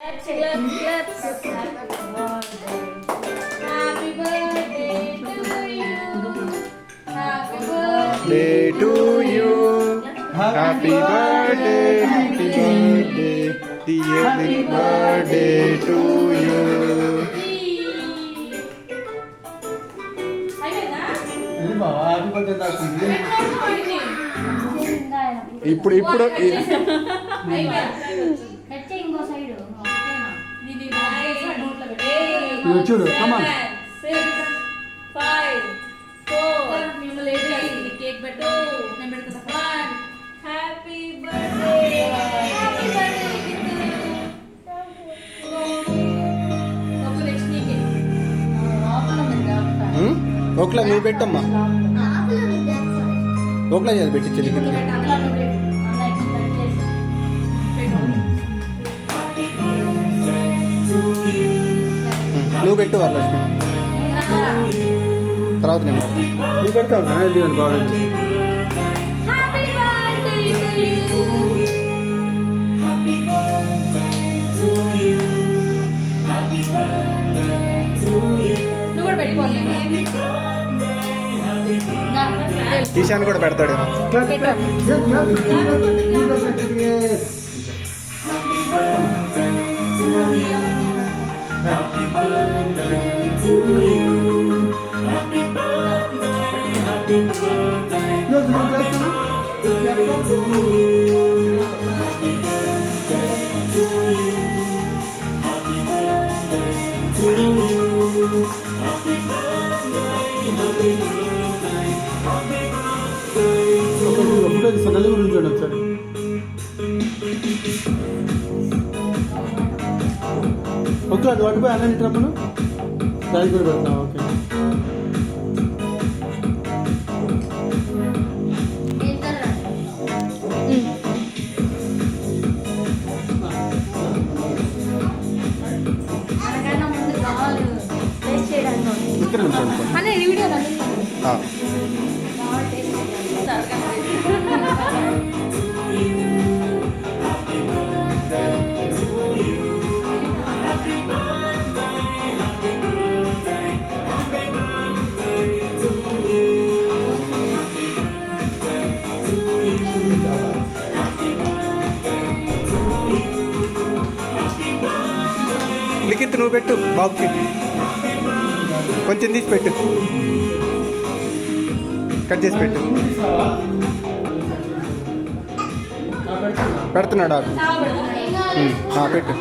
Day to you. Happy birthday, dear, happy birthday to you. ఇప్పుడు చూడు cake పెట్టు నేను పెడుతున్నా హ్యాపీ బర్త్డే ఒకలా నువ్వు పెట్టమ్మా ఒకలా చేయాలి పెట్టి చెల్లికి నువ్వు పెట్టు వరలక్ష్మి తర్వాత నేను నువ్వు పెడతావు బాగుంది ఈశాన్ కూడా పెడతాడు సడలి గురించి ఒకసారి ఓకే అది వాటిపై అన్నం ఇచ్చినప్పుడు దానికి కూడా పెడతాం ఓకే ఇక్కడ లిఖిత్ నువ్వు పెట్టు బాబుకి కొంచెం తీసి పెట్టు కట్ చేసి పెట్టు పెడుతున్నాడు పెట్టు